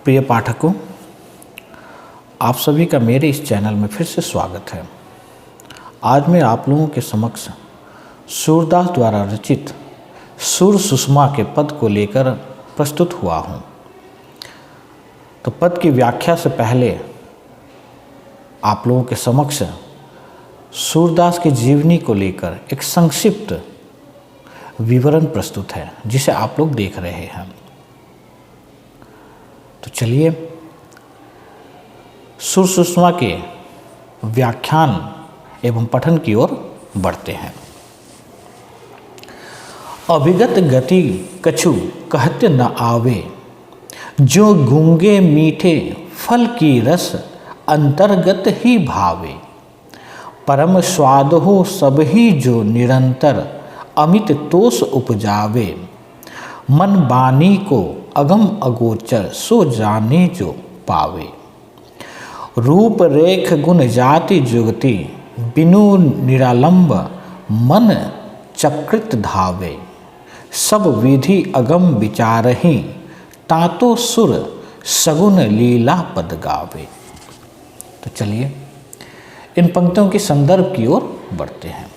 प्रिय पाठकों, आप सभी का मेरे इस चैनल में फिर से स्वागत है। आज मैं आप लोगों के समक्ष सूरदास द्वारा रचित सुर सुषमा के पद को लेकर प्रस्तुत हुआ हूँ। तो पद की व्याख्या से पहले आप लोगों के समक्ष सूरदास की जीवनी को लेकर एक संक्षिप्त विवरण प्रस्तुत है, जिसे आप लोग देख रहे हैं। तो चलिए सुर सुषमा के व्याख्यान एवं पठन की ओर बढ़ते हैं। अभिगत गति कछु कहते न आवे, जो गूंगे मीठे फल की रस अंतर्गत ही भावे। परम स्वाद हो सब ही जो निरंतर अमित तोष उपजावे। मन बानी को अगम अगोचर सो जाने जो पावे। रूप रेख गुण जाति जुगति बिनु निरालंब मन चकृत धावे। सब विधि अगम विचारहि तातो सुर सगुन लीला पद गावे। तो चलिए इन पंक्तियों के संदर्भ की ओर बढ़ते हैं।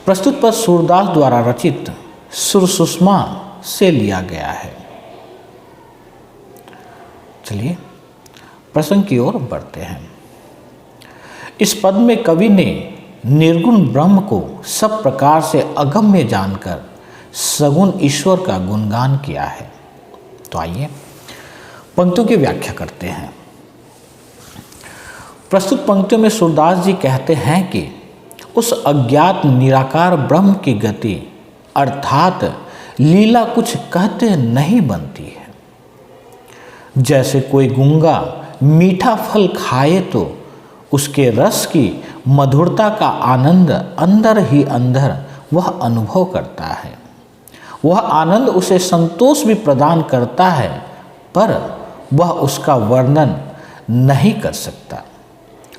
प्रस्तुत पद सूरदास द्वारा रचित सुर सुषमा से लिया गया है। चलिए प्रसंग की ओर बढ़ते हैं। इस पद में कवि ने निर्गुण ब्रह्म को सब प्रकार से अगम्य जानकर सगुण ईश्वर का गुणगान किया है। तो आइए पंक्तियों की व्याख्या करते हैं। प्रस्तुत पंक्तियों में सूरदास जी कहते हैं कि उस अज्ञात निराकार ब्रह्म की गति अर्थात लीला कुछ कहते नहीं बनती है। जैसे कोई गूंगा मीठा फल खाए तो उसके रस की मधुरता का आनंद अंदर ही अंदर वह अनुभव करता है। वह आनंद उसे संतोष भी प्रदान करता है, पर वह उसका वर्णन नहीं कर सकता,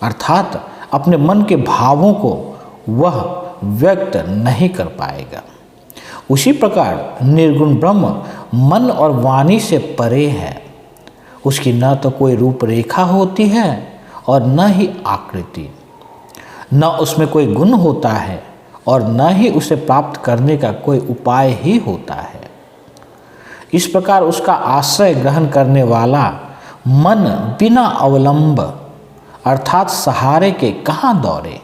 अर्थात अपने मन के भावों को वह व्यक्त नहीं कर पाएगा। उसी प्रकार निर्गुण ब्रह्म मन और वाणी से परे है। उसकी न तो कोई रूपरेखा होती है और न ही आकृति, न उसमें कोई गुण होता है और न ही उसे प्राप्त करने का कोई उपाय ही होता है। इस प्रकार उसका आश्रय ग्रहण करने वाला मन बिना अवलंब अर्थात सहारे के कहाँ दौड़े।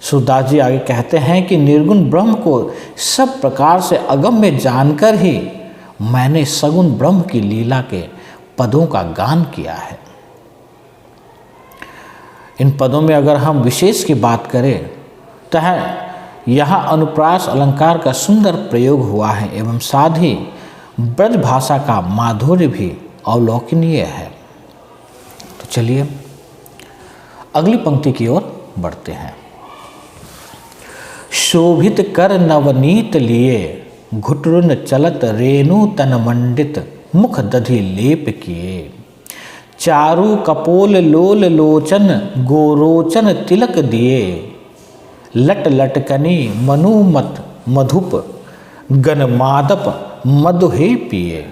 सूरदास जी आगे कहते हैं कि निर्गुण ब्रह्म को सब प्रकार से अगम्य जानकर ही मैंने सगुण ब्रह्म की लीला के पदों का गान किया है। इन पदों में अगर हम विशेष की बात करें तो यहाँ अनुप्रास अलंकार का सुंदर प्रयोग हुआ है एवं साथ ही ब्रज भाषा का माधुर्य भी अवलोकनीय है। तो चलिए अगली पंक्ति की ओर बढ़ते हैं। शोभित कर नवनीत लिए घुटरुन चलत रेणु तन मंडित मुख दधि लेप किए। चारु कपोल लोल लोचन गोरोचन तिलक दिए। लट लटकनी मनुमत मधुप गनमादप मधुहे पिए।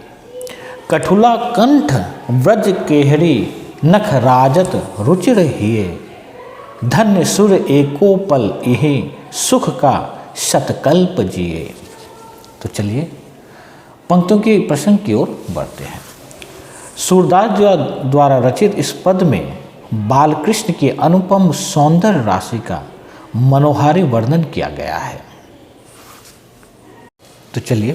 कठुला कंठ व्रज केहरी नख राजत रुचिर हिए। धन्य सुर एको पल इहे सुख का शतकल्प जिए। तो चलिए पंक्तियों की प्रसंग की ओर बढ़ते हैं। सूरदास द्वारा रचित इस पद में बालकृष्ण की अनुपम सौंदर्य राशि का मनोहारी वर्णन किया गया है। तो चलिए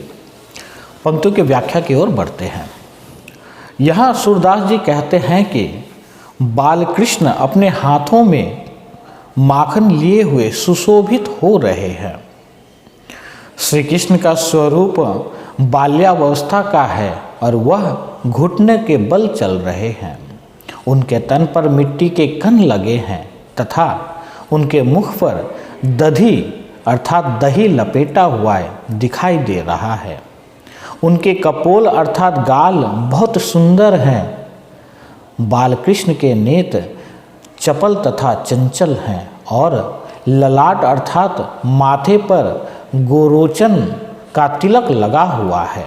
पंक्तियों की व्याख्या की ओर बढ़ते हैं। यहाँ सूरदास जी कहते हैं कि बालकृष्ण अपने हाथों में माखन लिए हुए सुशोभित हो रहे हैं। श्री कृष्ण का स्वरूप बाल्यावस्था का है और वह घुटने के बल चल रहे हैं। उनके तन पर मिट्टी के कण लगे हैं तथा उनके मुख पर दधी अर्थात दही लपेटा हुआ दिखाई दे रहा है। उनके कपोल अर्थात गाल बहुत सुंदर हैं। बालकृष्ण के नेत्र चपल तथा चंचल हैं और ललाट अर्थात माथे पर गोरोचन का तिलक लगा हुआ है।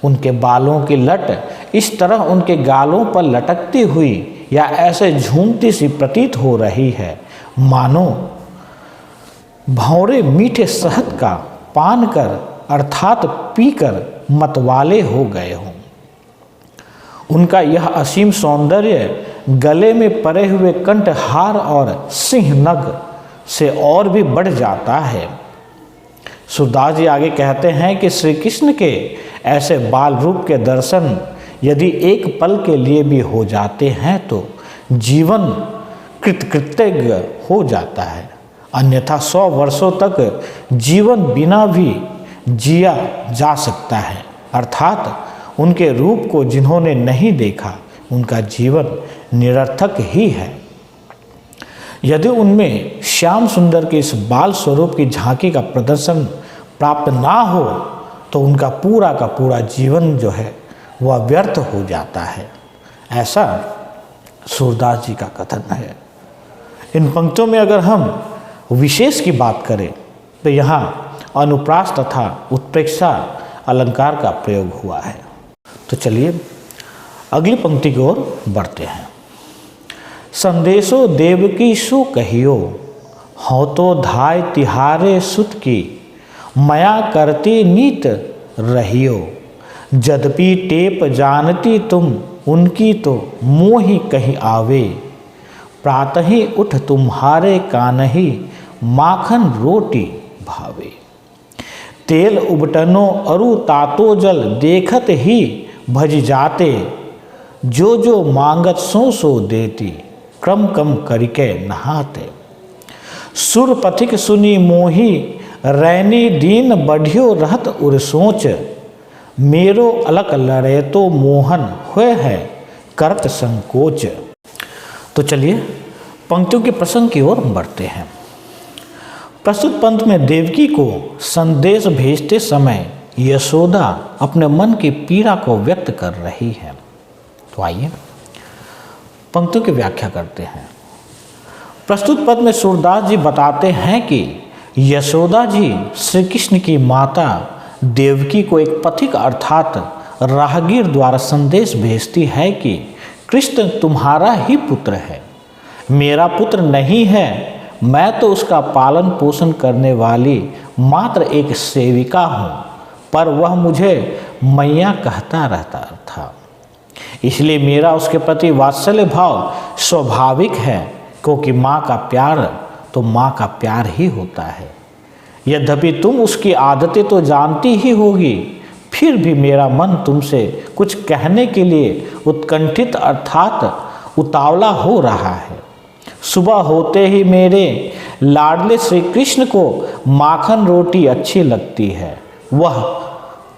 उनके बालों की लट इस तरह उनके गालों पर लटकती हुई या ऐसे झूमती सी प्रतीत हो रही है मानो भौरे मीठे शहद का पान कर अर्थात पीकर मतवाले हो गए हों। उनका यह असीम सौंदर्य गले में परे हुए कंठहार और सिंह नग से और भी बढ़ जाता है। सूरदास जी आगे कहते हैं कि श्री कृष्ण के ऐसे बाल रूप के दर्शन यदि एक पल के लिए भी हो जाते हैं तो जीवन कृतकृतज्ञ हो जाता है, अन्यथा 100 वर्षों तक जीवन बिना भी जिया जा सकता है। अर्थात उनके रूप को जिन्होंने नहीं देखा उनका जीवन निरर्थक ही है। यदि उनमें श्याम सुंदर के इस बाल स्वरूप की झांकी का प्रदर्शन प्राप्त ना हो तो उनका पूरा का पूरा जीवन जो है वह व्यर्थ हो जाता है, ऐसा सूरदास जी का कथन है। इन पंक्तियों में अगर हम विशेष की बात करें तो यहाँ अनुप्रास तथा उत्प्रेक्षा अलंकार का प्रयोग हुआ है। तो चलिए अगली पंक्ति की ओर बढ़ते हैं। संदेशो देवकी सु कहियो, हो तो धाय तिहारे सुत की, मया करती नीत रहियो, यद्यपि टेप जानती तुम उनकी तो मोहि कहीं आवे, प्रातः ही उठ तुम्हारे कानही माखन रोटी भावे, तेल उबटनो अरु तातो जल देखत ही भज जाते, जो जो मांगत सो सो देती, क्रम कम करिके नहाते, सुर पथिक सुनी मोही रैनी दीन बढ़ियो रहत उर सोच, मेरो अलक लड़े तो मोहन हुए है करत संकोच। तो चलिए पंक्तियों के प्रसंग की ओर बढ़ते हैं। प्रस्तुत पंक्ति में देवकी को संदेश भेजते समय यशोदा अपने मन की पीड़ा को व्यक्त कर रही है। तो आइए पंक्तियों की व्याख्या करते हैं। प्रस्तुत पद में सूरदास जी बताते हैं कि यशोदा जी श्री कृष्ण की माता देवकी को एक पथिक अर्थात राहगीर द्वारा संदेश भेजती है कि कृष्ण तुम्हारा ही पुत्र है, मेरा पुत्र नहीं है, मैं तो उसका पालन पोषण करने वाली मात्र एक सेविका हूँ, पर वह मुझे मैया कहता रहता था, इसलिए मेरा उसके प्रति वात्सल्य भाव स्वाभाविक है, क्योंकि माँ का प्यार तो माँ का प्यार ही होता है। यद्यपि तुम उसकी आदतें तो जानती ही होगी, फिर भी मेरा मन तुमसे कुछ कहने के लिए उत्कंठित अर्थात उतावला हो रहा है। सुबह होते ही मेरे लाडले श्री कृष्ण को माखन रोटी अच्छी लगती है, वह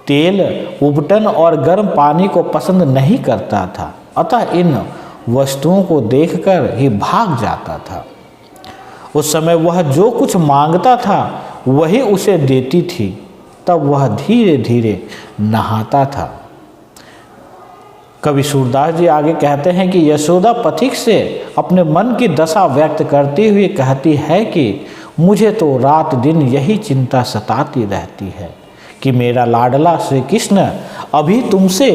तेल उबटन और गर्म पानी को पसंद नहीं करता था, अतः इन वस्तुओं को देखकर ही भाग जाता था। उस समय वह जो कुछ मांगता था वही उसे देती थी, तब वह धीरे धीरे नहाता था। कवि सूरदास जी आगे कहते हैं कि यशोदा पथिक से अपने मन की दशा व्यक्त करते हुए कहती है कि मुझे तो रात दिन यही चिंता सताती रहती है कि मेरा लाडला श्री कृष्ण अभी तुमसे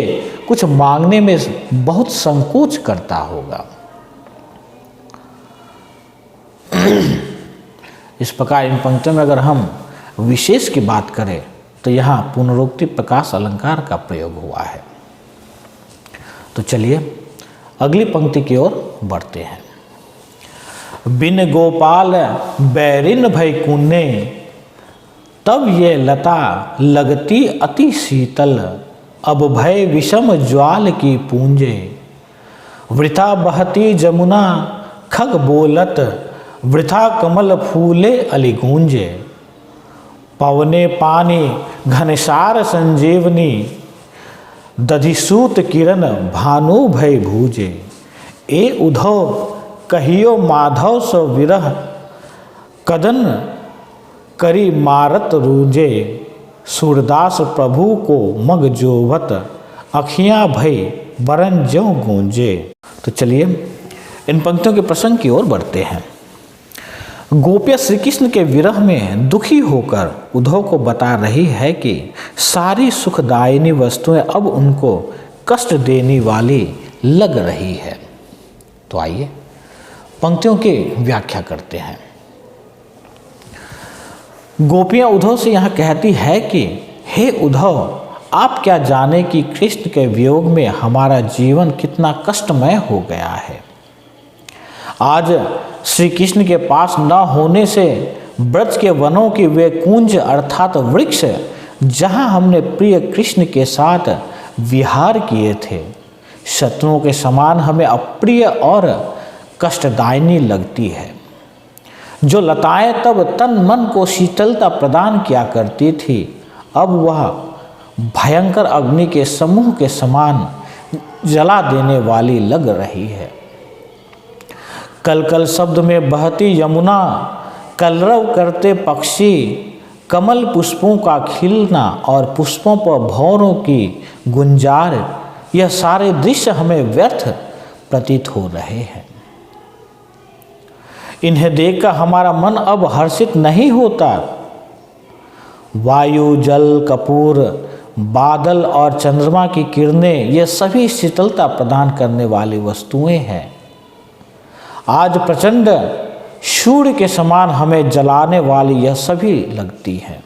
कुछ मांगने में बहुत संकोच करता होगा। इस प्रकार इन पंक्तियों में अगर हम विशेष की बात करें तो यहाँ पुनरुक्ति प्रकाश अलंकार का प्रयोग हुआ है। तो चलिए अगली पंक्ति की ओर बढ़ते हैं। बिन गोपाल बैरिन भय कुन्ने, तब ये लता लगती अति शीतल, अब भय विषम ज्वाल की पूंजे, वृथा बहती जमुना खग बोलत, वृथा कमल फूले अलिगूंजे, पवने पानी घनसार संजीवनी, दधिसूत किरण भानु भय भूजे, ए उधव कहियो माधव सो विरह, कदन करी मारत रूजे, सूरदास प्रभु को मग जोवत, अखियाँ भय बरन ज्यों गूंजे। तो चलिए इन पंक्तियों के प्रसंग की ओर बढ़ते हैं। गोपियाँ श्री कृष्ण के विरह में दुखी होकर उद्धव को बता रही है कि सारी सुखदायिनी वस्तुएं अब उनको कष्ट देने वाली लग रही है। तो आइए पंक्तियों की व्याख्या करते हैं। गोपियाँ उद्धव से यहाँ कहती है कि हे उद्धव, आप क्या जाने कि कृष्ण के वियोग में हमारा जीवन कितना कष्टमय हो गया है। आज श्री कृष्ण के पास न होने से ब्रज के वनों की वे कुंज अर्थात वृक्ष जहाँ हमने प्रिय कृष्ण के साथ विहार किए थे, शत्रुओं के समान हमें अप्रिय और कष्टदायिनी लगती है। जो लताएं तब तन मन को शीतलता प्रदान किया करती थी, अब वह भयंकर अग्नि के समूह के समान जला देने वाली लग रही है। कल कल शब्द में बहती यमुना, कलरव करते पक्षी, कमल पुष्पों का खिलना और पुष्पों पर भौरों की गुंजार, यह सारे दृश्य हमें व्यर्थ प्रतीत हो रहे हैं। इन्हें देखकर हमारा मन अब हर्षित नहीं होता। वायु, जल, कपूर, बादल और चंद्रमा की किरणें, ये सभी शीतलता प्रदान करने वाली वस्तुएं हैं। आज प्रचंड सूर्य के समान हमें जलाने वाली यह सभी लगती हैं।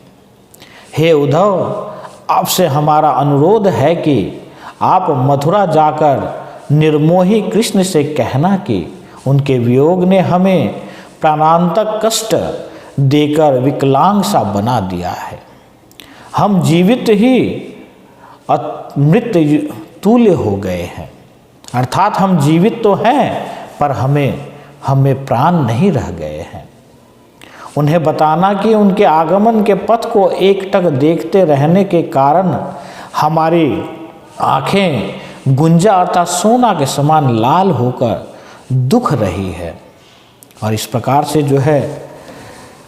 हे उद्धव, आपसे हमारा अनुरोध है कि आप मथुरा जाकर निर्मोही कृष्ण से कहना कि उनके वियोग ने हमें प्राणांतक कष्ट देकर विकलांग सा बना दिया है। हम जीवित ही मृत तुल्य हो गए हैं, अर्थात हम जीवित तो हैं पर हमें प्राण नहीं रह गए हैं। उन्हें बताना कि उनके आगमन के पथ को एकटक देखते रहने के कारण हमारी आँखें गुंजा अर्थात सोना के समान लाल होकर दुख रही है। और इस प्रकार से जो है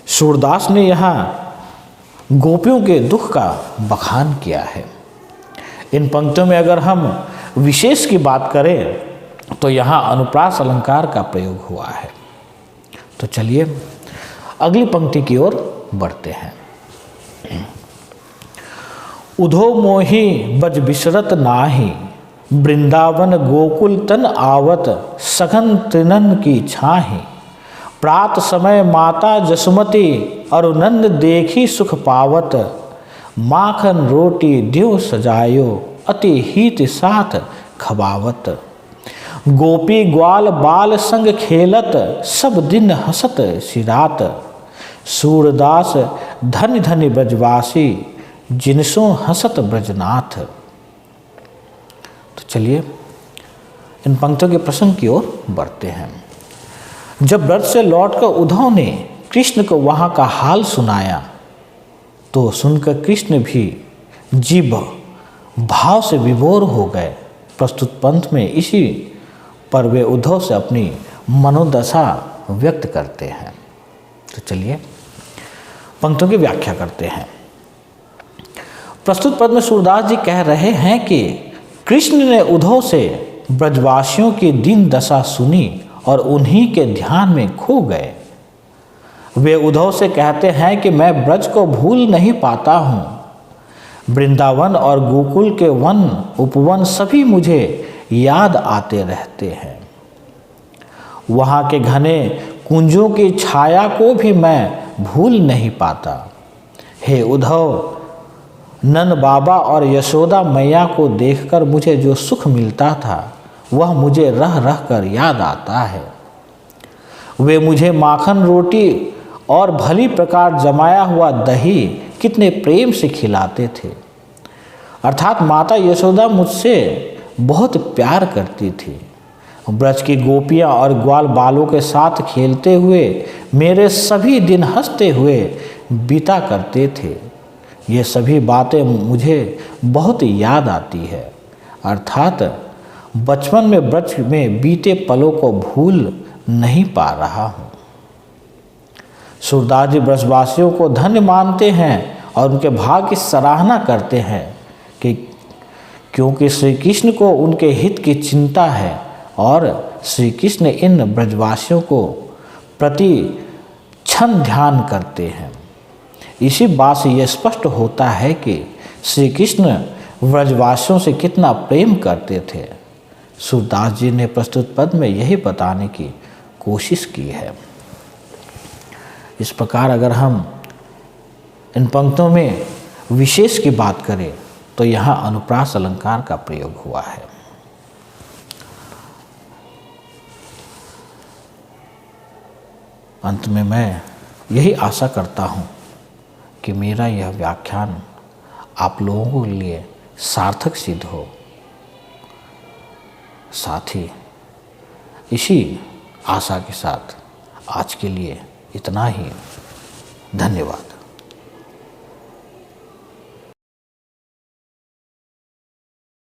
सूरदास ने यहाँ गोपियों के दुख का बखान किया है। इन पंक्तियों में अगर हम विशेष की बात करें तो यहाँ अनुप्रास अलंकार का प्रयोग हुआ है। तो चलिए अगली पंक्ति की ओर बढ़ते हैं। उधो मोहि बज बिसरत नाहि, वृंदावन गोकुल तन आवत, सघन तृणन की छाहि। प्रात समय माता जसुमती, अरुनंद देखी सुख पावत। माखन रोटी द्यो सजायो, अति हित साथ खबावत। गोपी ग्वाल बाल संग खेलत, सब दिन हसत सिरात। सूरदास धन्य धन्य ब्रजवासी, जिनसों हसत ब्रजनाथ। तो चलिए इन पंक्तियों के प्रसंग की ओर बढ़ते हैं। जब ब्रज से लौटकर उद्धव ने कृष्ण को वहाँ का हाल सुनाया तो सुनकर कृष्ण भी जीव भाव से विभोर हो गए। प्रस्तुत पंथ में इसी पर वे उद्धव से अपनी मनोदशा व्यक्त करते हैं। तो चलिए पंक्तियों की व्याख्या करते हैं। प्रस्तुत पद में सूरदास जी कह रहे हैं कि कृष्ण ने उद्धव से ब्रजवासियों की दीन दशा सुनी और उन्हीं के ध्यान में खो गए। वे उद्धव से कहते हैं कि मैं ब्रज को भूल नहीं पाता हूँ। वृंदावन और गोकुल के वन उपवन सभी मुझे याद आते रहते हैं। वहाँ के घने कुंजों की छाया को भी मैं भूल नहीं पाता। हे उद्धव, नंद बाबा और यशोदा मैया को देखकर मुझे जो सुख मिलता था वह मुझे रह रह कर याद आता है। वे मुझे माखन रोटी और भली प्रकार जमाया हुआ दही कितने प्रेम से खिलाते थे। अर्थात माता यशोदा मुझसे बहुत प्यार करती थी। ब्रज की गोपियाँ और ग्वाल बालों के साथ खेलते हुए मेरे सभी दिन हंसते हुए बीता करते थे। ये सभी बातें मुझे बहुत याद आती है। अर्थात बचपन में ब्रज में बीते पलों को भूल नहीं पा रहा हूँ। सूरदास जी ब्रजवासियों को धन्य मानते हैं और उनके भाग्य की सराहना करते हैं कि क्योंकि श्री कृष्ण को उनके हित की चिंता है और श्री कृष्ण इन ब्रजवासियों को प्रति क्षण ध्यान करते हैं। इसी बात से यह स्पष्ट होता है कि श्री कृष्ण व्रजवासियों से कितना प्रेम करते थे। सूरदास जी ने प्रस्तुत पद में यही बताने की कोशिश की है। इस प्रकार अगर हम इन पंक्तियों में विशेष की बात करें तो यहाँ अनुप्रास अलंकार का प्रयोग हुआ है। अंत में मैं यही आशा करता हूँ कि मेरा यह व्याख्यान आप लोगों के लिए सार्थक सिद्ध हो। साथ ही इसी आशा के साथ आज के लिए इतना ही। धन्यवाद।